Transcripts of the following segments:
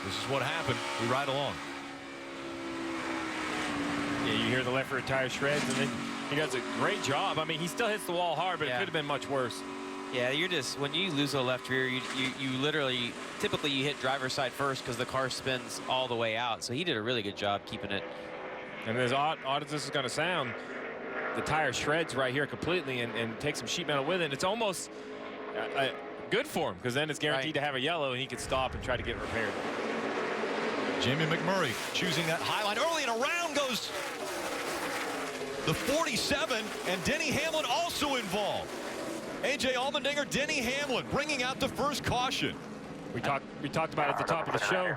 This is what happened. We ride along. Yeah, you hear the left rear tire shreds, and then he does a great job. I mean, he still hits the wall hard, but it could have been much worse. Yeah, you're just, when you lose a left rear, you literally, typically you hit driver's side first because the car spins all the way out. So he did a really good job keeping it. And as odd as this is going to sound, the tire shreds right here completely and takes some sheet metal with it. It's almost good for him because then it's guaranteed to have a yellow and he could stop and try to get it repaired. Jamie McMurray choosing that high line early, and around goes the 47, and Denny Hamlin also involved. A.J. Allmendinger, Denny Hamlin bringing out the first caution. We talked about it at the top of the show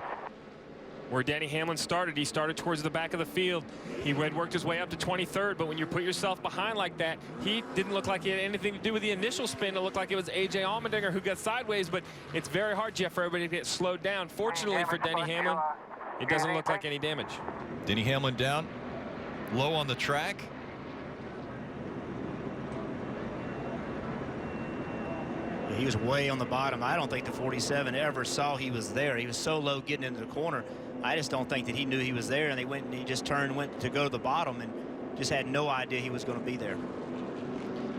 where Denny Hamlin started. He started towards the back of the field. He worked his way up to 23rd, but when you put yourself behind like that, he didn't look like he had anything to do with the initial spin. It looked like it was A.J. Allmendinger who got sideways, but it's very hard, Jeff, for everybody to get slowed down. Fortunately for Denny Hamlin, it doesn't look like any damage. Denny Hamlin down low on the track. He was way on the bottom. I don't think the 47 ever saw he was there. He was so low getting into the corner. I just don't think that he knew he was there, and he just turned, went to go to the bottom, and just had no idea he was going to be there.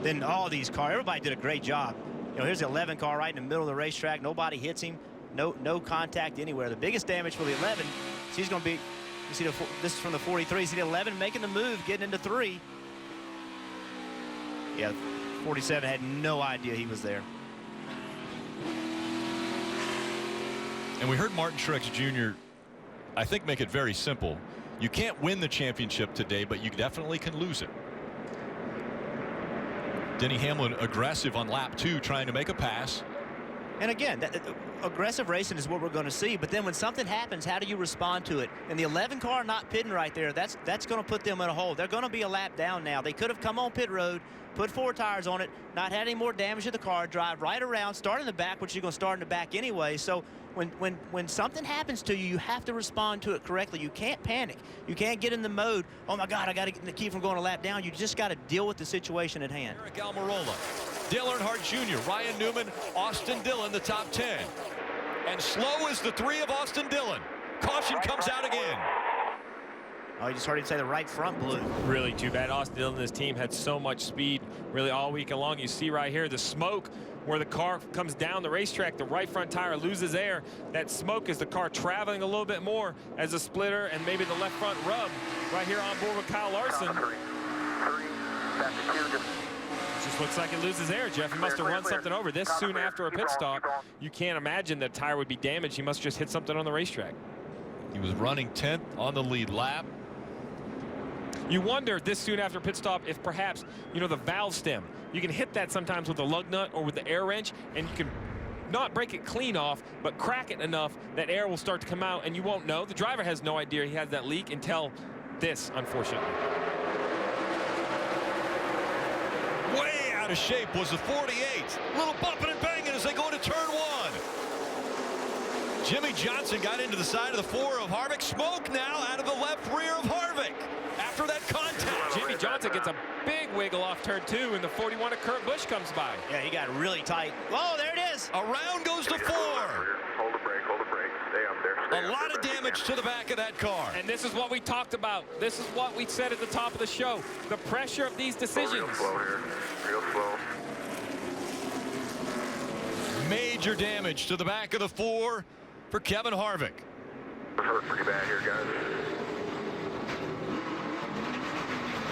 Then all these cars, everybody did a great job. You know, here's the 11 car right in the middle of the racetrack. Nobody hits him. No contact anywhere. The biggest damage for the 11, she's going to be, you see, this is from the 43. See the 11 making the move, getting into 3. Yeah, 47 had no idea he was there. And we heard Martin Truex Jr., I think, make it very simple. You can't win the championship today, but you definitely can lose it. Denny Hamlin aggressive on lap 2, trying to make a pass. And again, aggressive racing is what we're going to see. But then when something happens, how do you respond to it? And the 11 car not pitting right there, that's going to put them in a hole. They're going to be a lap down now. They could have come on pit road, put 4 tires on it, not had any more damage to the car, drive right around, start in the back, which you're going to start in the back anyway. So when something happens to you, you have to respond to it correctly. You can't panic. You can't get in the mode, oh my God, I got to keep from going a lap down. You just got to deal with the situation at hand. Eric Almirola, Dale Earnhardt Jr., Ryan Newman, Austin Dillon, the top 10. And slow is the 3 of Austin Dillon. Caution comes out again. Oh, you just heard him say the right front blew. Really too bad. Austin Dillon and his team had so much speed really all week long. You see right here the smoke where the car comes down the racetrack. The right front tire loses air. That smoke is the car traveling a little bit more as a splitter, and maybe the left front rub right here on board with Kyle Larson. Just looks like it loses air, Jeff. He must have run something over this soon after a pit stop. You can't imagine the tire would be damaged. He must just hit something on the racetrack. He was running 10th on the lead lap. You wonder this soon after pit stop if perhaps, you know, the valve stem, you can hit that sometimes with a lug nut or with the air wrench, and you can not break it clean off, but crack it enough that air will start to come out, and you won't know. The driver has no idea he has that leak until this, unfortunately. Way out of shape was the 48. A little bumping and banging as they go into turn 1. Jimmy Johnson got into the side of the 4 of Harvick. Smoke now out of the left rear of Harvick after that contact. Jimmy Johnson gets a big wiggle off turn 2, and the 41 of Kurt Busch comes by. Yeah, he got really tight. Oh, there it is. Around goes the 4. Hold the brake, hold the brake. Stay up there. A lot of damage to the back of that car. And this is what we talked about. This is what we said at the top of the show. The pressure of these decisions. Real slow here. Real slow. Major damage to the back of the 4 for Kevin Harvick. Hurt pretty bad here, guys.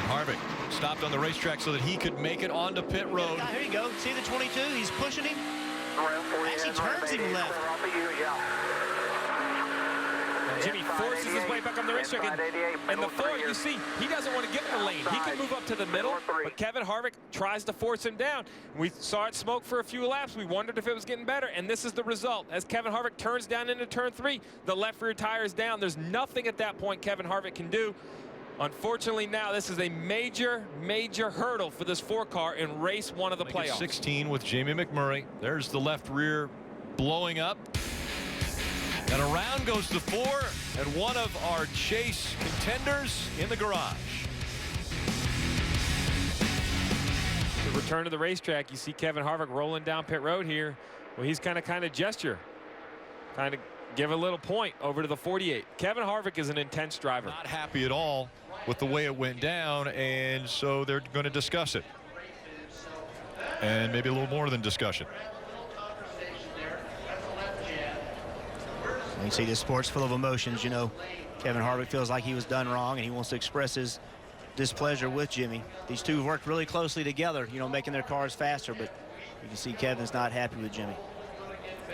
Harvick stopped on the racetrack so that he could make it onto pit road. Yeah, here you go. See the 22? He's pushing him. Actually turns him left. Jimmy forces his way back on the racetrack, and the 4, you see, he doesn't want to get in the lane. He can move up to the middle, but Kevin Harvick tries to force him down. We saw it smoke for a few laps. We wondered if it was getting better, and this is the result. As Kevin Harvick turns down into turn 3, the left rear tire is down. There's nothing at that point Kevin Harvick can do. Unfortunately, now this is a major, major hurdle for this 4 car in race 1 of the playoffs. 16 with Jamie McMurray. There's the left rear blowing up. And around goes the 4, and one of our chase contenders in the garage. The return to the racetrack, you see Kevin Harvick rolling down pit road here. Well, he's kind of gesture. Kind of give a little point over to the 48. Kevin Harvick is an intense driver. Not happy at all with the way it went down, and so they're going to discuss it. And maybe a little more than discussion. You see, this sport's full of emotions. You know, Kevin Harvick feels like he was done wrong, and he wants to express his displeasure with Jimmy. These two worked really closely together, you know, making their cars faster, but you can see Kevin's not happy with Jimmy.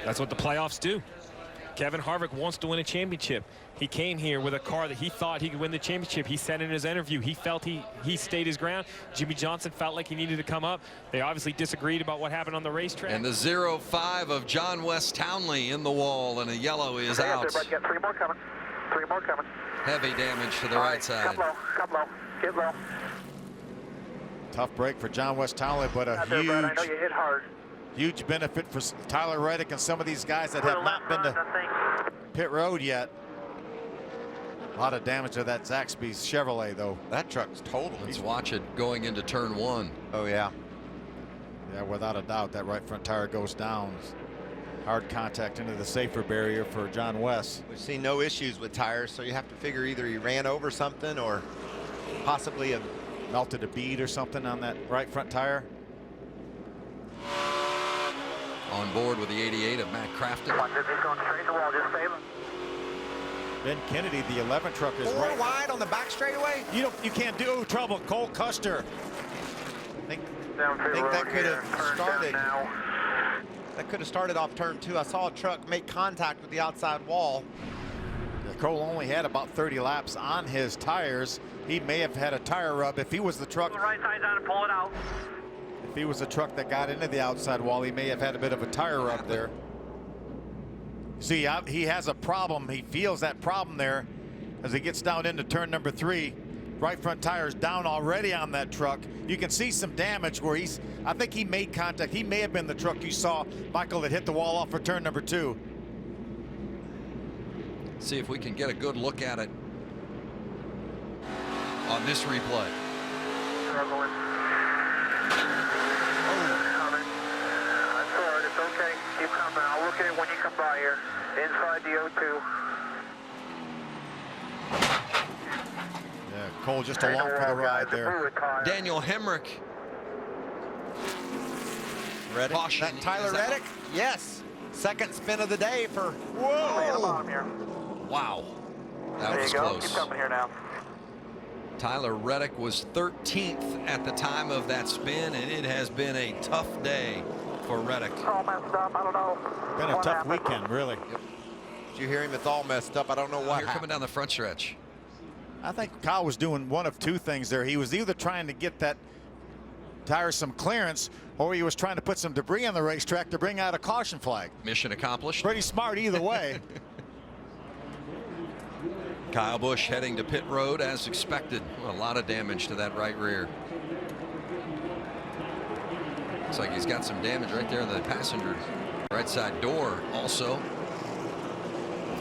That's what the playoffs do. Kevin Harvick wants to win a championship. He came here with a car that he thought he could win the championship. He said in his interview he felt he stayed his ground. Jimmy Johnson felt like he needed to come up. They obviously disagreed about what happened on the racetrack. And the 0-5 of John West Townley in the wall, and a yellow is out. Got 3 more coming. 3 more coming. Heavy damage to the right side. Come low. Come low. Get low. Tough break for John West Townley, but a I know you hit hard. huge benefit for Tyler Reddick and some of these guys that have not been to pit road yet. A lot of damage to that Zaxby's Chevrolet, though. That truck's total. Let's watch it going into turn 1. Oh, yeah. Yeah, without a doubt, that right front tire goes down. Hard contact into the safer barrier for John West. We've seen no issues with tires, so you have to figure either he ran over something or possibly melted a bead or something on that right front tire. On board with the 88 of Matt Crafton. Watch it. He's going straight to the wall. Just save him. Ben Kennedy, the 11 truck, is four right wide on the back straightaway. You can't do trouble. Cole Custer. I think Down through the road that could here. have Turn started. down now. That could have started off turn 2. I saw a truck make contact with the outside wall. Cole only had about 30 laps on his tires. He may have had a tire rub. If he was the truck, Right side's on and pull it out. if he was the truck that got into the outside wall, he may have had a bit of a tire rub there. See, he has a problem. He feels that problem there as he gets down into turn number 3. Right front tire's down already on that truck. You can see some damage where I think he made contact. He may have been the truck you saw, Michael, that hit the wall off for turn number 2. See if we can get a good look at it on this replay. Struggling. Coming. That's all right. It's okay. Keep coming. I'll look at it when you come by here. Inside the O2. Yeah, Cole just along for the ride there. Daniel Hemrick. Reddick. Caution. That Tyler Is that- Reddick? Yes. Second spin of the day for. Stay at the bottom here. Wow. That There was you go. close. Keep coming here now. Tyler Reddick was 13th at the time of that spin, and it has been a tough day for Reddick. It's all messed up. I don't know. Been a what tough happened. weekend, really. Did you hear him? It's all messed up. I don't know what Here coming happened. down the front stretch. I think Kyle was doing one of 2 things there. He was either trying to get that tire some clearance, or he was trying to put some debris on the racetrack to bring out a caution flag. Mission accomplished. Pretty smart either way. Kyle Busch heading to pit road as expected. A lot of damage to that right rear. Looks like he's got some damage right there in the passenger right side door also.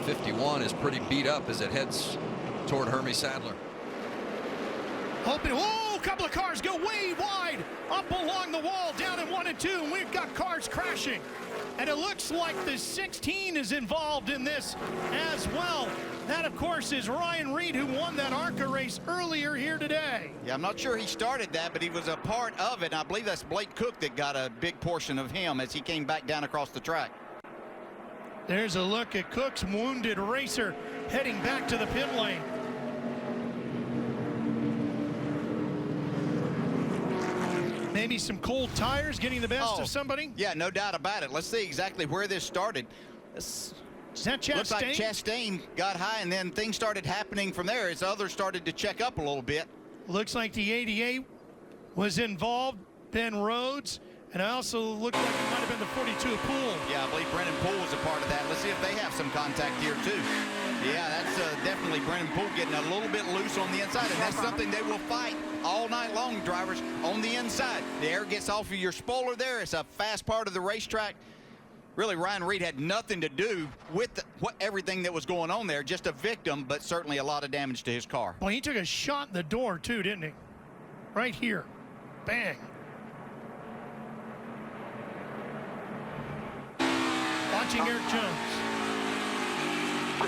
51 is pretty beat up as it heads toward Hermie Sadler. Hoping, whoa, a couple of cars go way wide up along the wall, down in 1 and 2, and we've got cars crashing. And it looks like the 16 is involved in this as well. That, of course, is Ryan Reed, who won that ARCA race earlier here today. Yeah, I'm not sure he started that, but he was a part of it. And I believe that's Blake Cook that got a big portion of him as he came back down across the track. There's a look at Cook's wounded racer heading back to the pit lane. Maybe some cold tires getting the best of somebody. Yeah, no doubt about it. Let's see exactly where this started. Is that Chastain? Looks like Chastain got high, and then things started happening from there as others started to check up a little bit. Looks like the 88 was involved, Ben Rhodes, and I also looked like it might have been the 42 of Poole. Yeah, I believe Brennan Poole was a part of that. Let's see if they have some contact here, too. Yeah, that's definitely Brennan Poole getting a little bit loose on the inside, and that's something they will fight all night long, drivers, on the inside. The air gets off of your spoiler there. It's a fast part of the racetrack. Really, Ryan Reed had nothing to do with everything that was going on there, just a victim, but certainly a lot of damage to his car. Well, he took a shot in the door, too, didn't he? Right here. Bang. Watching Eric Jones. Stay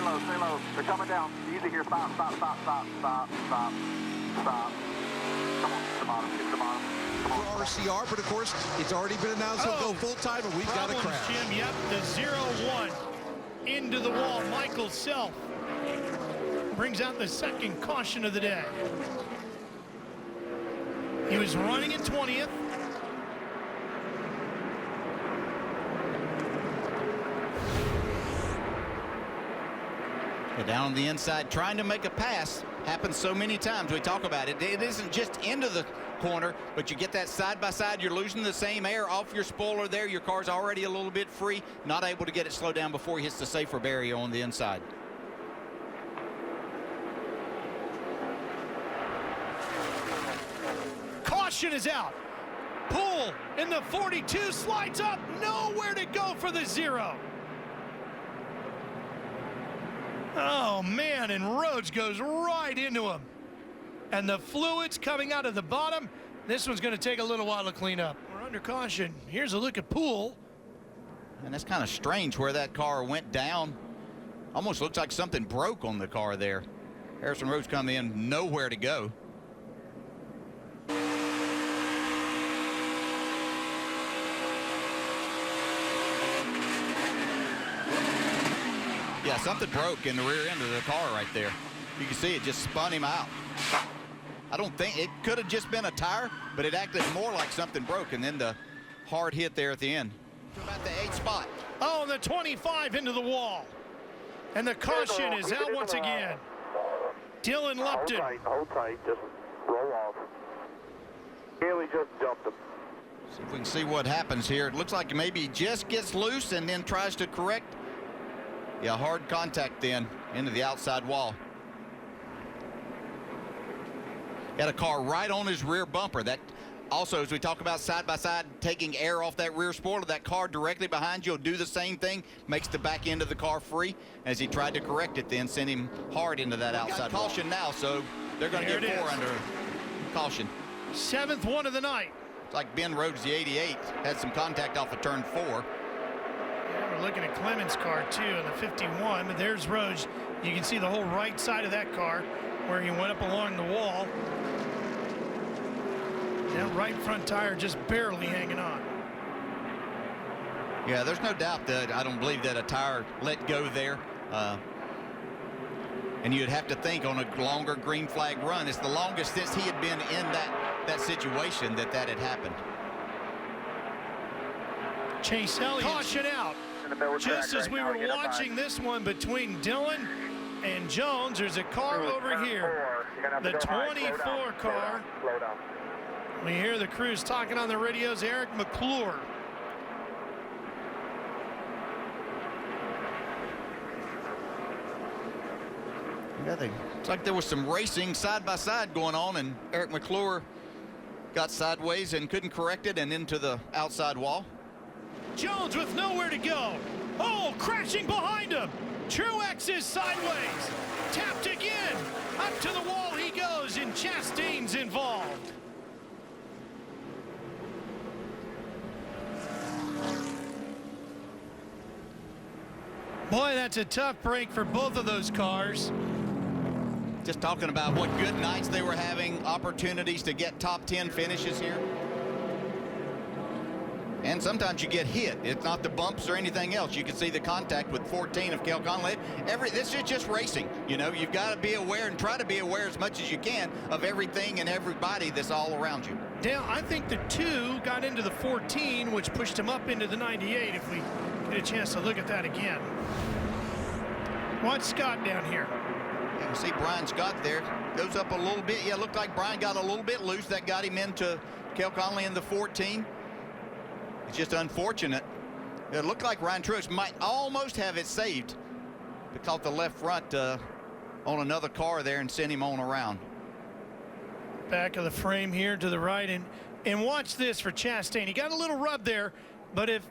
low, stay low. They're coming down. Easy here. Stop. Come on, get to the bottom. For RCR, but of course, it's already been announced he'll go full time, and we've got a crash. Jim, yep, the 0-1 into the wall. Michael Self brings out the second caution of the day. He was running in 20th. Down on the inside, trying to make a pass. Happens so many times. We talk about it. It isn't just into the corner, but you get that side by side. You're losing the same air off your spoiler there. Your car's already a little bit free. Not able to get it slowed down before he hits the safer barrier on the inside. Caution is out. Poole in the 42 slides up. Nowhere to go for the 0. Oh, man, and Rhodes goes right into him. And the fluids coming out of the bottom. This one's going to take a little while to clean up. We're under caution. Here's a look at Poole. And that's kind of strange where that car went down. Almost looks like something broke on the car there. Harrison Rhodes come in, nowhere to go. Yeah, something broke in the rear end of the car right there. You can see it just spun him out. I don't think it could have just been a tire, but it acted more like something broke, and then the hard hit there at the end. About the 8th spot. Oh, and the 25 into the wall. And the caution is out once again. Dylan Lupton. Hold tight, just roll off. Haley just jumped him. See if we can see what happens here. It looks like maybe he just gets loose and then tries to correct. Yeah, hard contact then into the outside wall. Got a car right on his rear bumper. That also, as we talk about side by side, taking air off that rear spoiler, that car directly behind you will do the same thing, makes the back end of the car free. As he tried to correct it then, sent him hard into that outside wall. Caution now, so they're going to get 4 under caution. 7th one of the night. It's like Ben Rhodes, the 88, had some contact off of turn 4. We're looking at Clemens' car too in the 51, but there's Rhodes. You can see the whole right side of that car where he went up along the wall. That right front tire just barely hanging on. Yeah, there's no doubt that I don't believe that a tire let go there. And you'd have to think on a longer green flag run, it's the longest since he had been in that situation that had happened. Chase Elliott. Caution out. Just as we were watching this one between Dylan and Jones, there's a car over here. The 24 car. We hear the crews talking on the radios. Eric McClure. It's like there was some racing side by side going on, and Eric McClure got sideways and couldn't correct it and into the outside wall. Jones with nowhere to go. Oh, crashing behind him. Truex is sideways. Tapped again. Up to the wall he goes, and Chastain's involved. Boy, that's a tough break for both of those cars. Just talking about what good nights they were having, opportunities to get top 10 finishes here. And sometimes you get hit. It's not the bumps or anything else. You can see the contact with 14 of Kel Conley. This is just racing. You know, you've got to be aware and try to be aware as much as you can of everything and everybody that's all around you. Dale, I think the 2 got into the 14, which pushed him up into the 98 if we get a chance to look at that again. Watch Scott down here. You can see Brian Scott there. Goes up a little bit. Yeah, looked like Brian got a little bit loose. That got him into Kel Conley in the 14. It's just unfortunate. It looked like Ryan Truex might almost have it saved. But caught the left front on another car there and sent him on around. Back of the frame here to the right. And watch this for Chastain. He got a little rub there, but if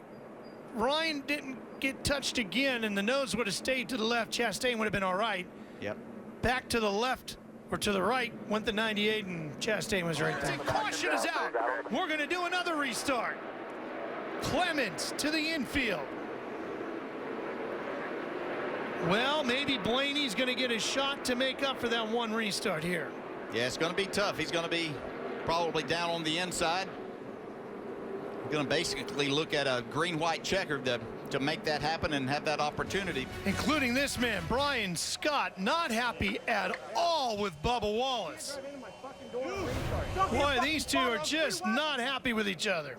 Ryan didn't get touched again and the nose would have stayed to the left, Chastain would have been all right. Yep. Back to the left or to the right went the 98, and Chastain was right there. Caution is out. We're going to do another restart. Clemens to the infield. Well, maybe Blaney's going to get a shot to make up for that one restart here. Yeah, it's going to be tough. He's going to be probably down on the inside. Going to basically look at a green-white checker to make that happen and have that opportunity. Including this man, Brian Scott, not happy at all with Bubba Wallace. Boy, these two are just not happy with each other.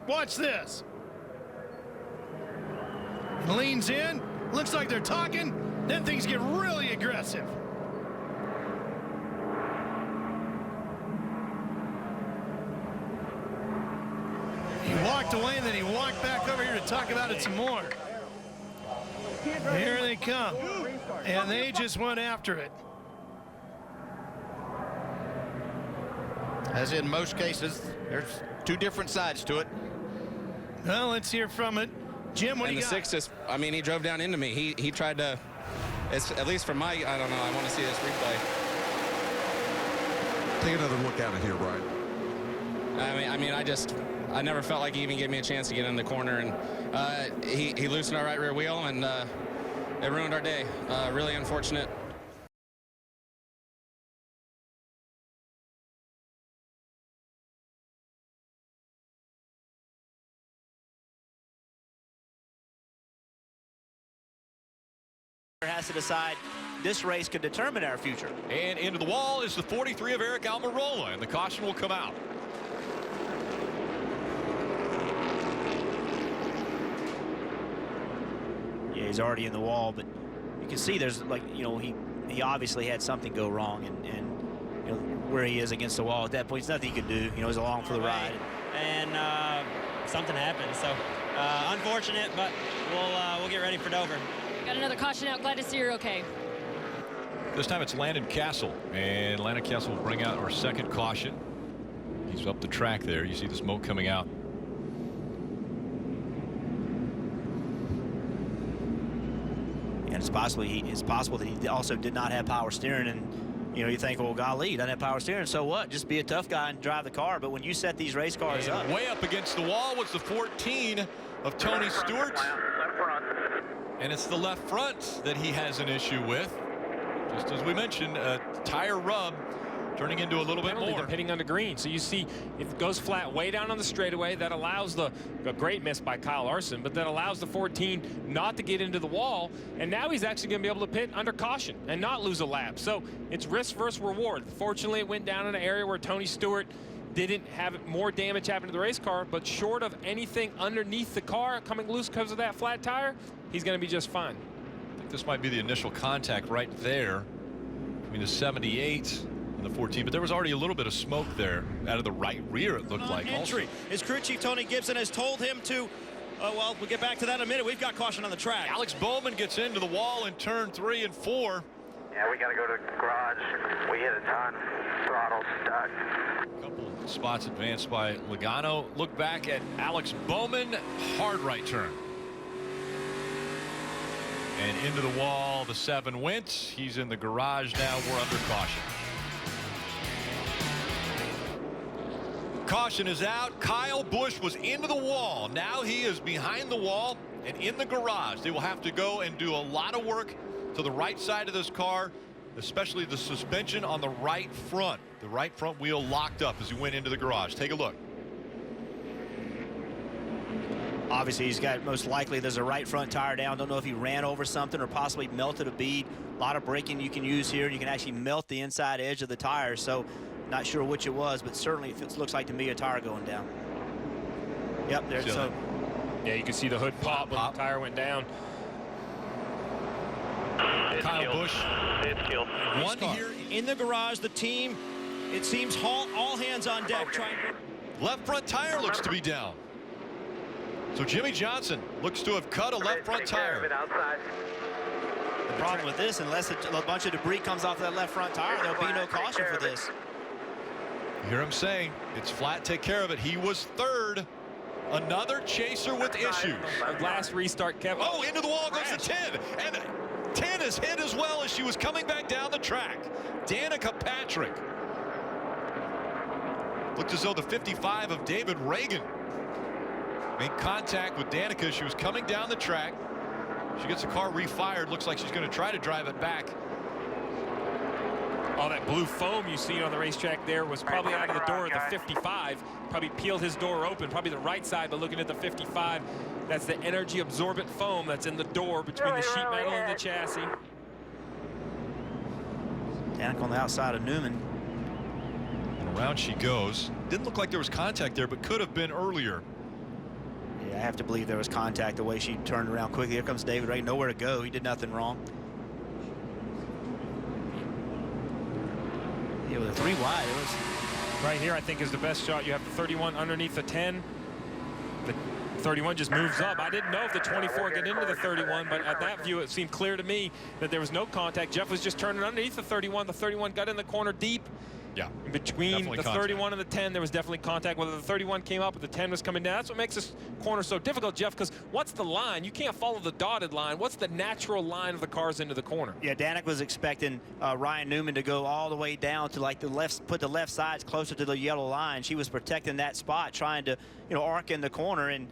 Watch this. Leans in, looks like they're talking, then things get really aggressive. He walked away and then he walked back over here to talk about it some more. Here they come, and they just went after it. As in most cases, there's two different sides to it. Well, let's hear from it. Jim, what do you got? And the six just, I mean, he drove down into me. He tried to, it's, at least from my, I don't know, I want to see this replay. Take another look at it here, Brian. I never felt like he even gave me a chance to get in the corner, and he loosened our right rear wheel, and it ruined our day. Really unfortunate. Has to decide. This race could determine our future. And into the wall is the 43 of Eric Almirola, and the caution will come out. Yeah, he's already in the wall, but you can see there's, like, you know, he obviously had something go wrong, and you know where he is against the wall at that point, there's nothing he could do. You know, he's along for the ride. And something happened, so unfortunate, but we'll get ready for Dover. Got another caution out. Glad to see you're okay. This time it's Landon Castle, and Landon Castle will bring out our second caution. He's up the track there. You see the smoke coming out. And it's possible that he also did not have power steering, and you know, you think, well, golly, he doesn't have power steering, so what? Just be a tough guy and drive the car. But when you set these race cars up, way up against the wall was the 14 of Tony Stewart. And it's the left front that he has an issue with. Just as we mentioned, a tire rub turning into a little bit more. They're pitting under green. So you see it goes flat way down on the straightaway. That allows a great miss by Kyle Larson, but that allows the 14 not to get into the wall. And now he's actually going to be able to pit under caution and not lose a lap. So it's risk versus reward. Fortunately, it went down in an area where Tony Stewart didn't have more damage happen to the race car, but short of anything underneath the car coming loose because of that flat tire, he's going to be just fine. I think this might be the initial contact right there between the 78 and the 14, but there was already a little bit of smoke there out of the right rear, it looked like. Entry. His crew chief Tony Gibson has told him to, well, we'll get back to that in a minute. We've got caution on the track. Alex Bowman gets into the wall in turn 3 and 4. Yeah, we got to go to the garage. We hit a ton. Throttle stuck. Couple spots advanced by Logano. Look back at Alex Bowman. Hard right turn. And into the wall, the 7 went. He's in the garage now. We're under caution. Caution is out. Kyle Busch was into the wall. Now he is behind the wall and in the garage. They will have to go and do a lot of work to the right side of this car, especially the suspension on the right front. The right front wheel locked up as he went into the garage. Take a look. obviously he's got, most likely there's a right front tire down. Don't know if he ran over something or possibly melted a bead. A lot of braking you can use here. You can actually melt the inside edge of the tire. So not sure which it was, but certainly it looks like to me a tire going down. Yep, there's so. Yeah, you can see the hood pop when the tire went down. Kyle Busch. It's killed. One here in the garage. The team, it seems, all hands on deck. Trying. Left front tire looks to be down. So Jimmy Johnson looks to have cut a left front tire. The problem with this, unless a bunch of debris comes off that left front tire, there'll be no caution for this. You hear him saying, it's flat, take care of it. He was third. Another chaser with issues. Last restart, Kevin. Oh, into the wall goes the 10. And 10 is hit as well as she was coming back down the track. Danica Patrick. Looked as though the 55 of David Reagan made contact with Danica. She was coming down the track. She gets the car refired. Looks like she's going to try to drive it back. All that blue foam you see on the racetrack there was probably out of the door of the 55. Probably peeled his door open, probably the right side, but looking at the 55, that's the energy absorbent foam that's in the door between the sheet metal and the chassis. Danik on the outside of Newman. And around she goes. Didn't look like there was contact there, but could have been earlier. Yeah, I have to believe there was contact the way she turned around quickly. Here comes David Reagan, nowhere to go. He did nothing wrong. Yeah, with a 3 wide, it was right here. I think is the best shot. You have the 31 underneath the 10. The 31 just moves up. I didn't know if the 24 get into the 31, but at that view, it seemed clear to me that there was no contact. Jeff was just turning underneath the 31. The 31 got in the corner deep. Yeah. In between the 31 and the 10, there was definitely contact. Whether the 31 came up or the 10 was coming down, that's what makes this corner so difficult, Jeff, because what's the line? You can't follow the dotted line. What's the natural line of the cars into the corner? Yeah, Danik was expecting Ryan Newman to go all the way down to like the left, put the left sides closer to the yellow line. She was protecting that spot, trying to, arc in the corner, and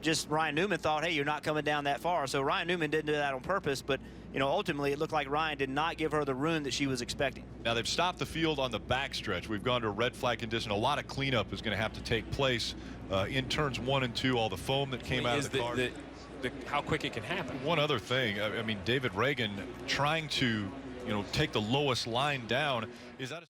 just Ryan Newman thought, hey, you're not coming down that far. So Ryan Newman didn't do that on purpose, but ultimately it looked like Ryan did not give her the room that she was expecting. Now they've stopped the field on the backstretch. We've gone to a red flag condition. A lot of cleanup is going to have to take place in turns 1 and 2. All the foam that came out of the car. How quick it can happen. One other thing, I mean, David Reagan trying to, take the lowest line down. Is that a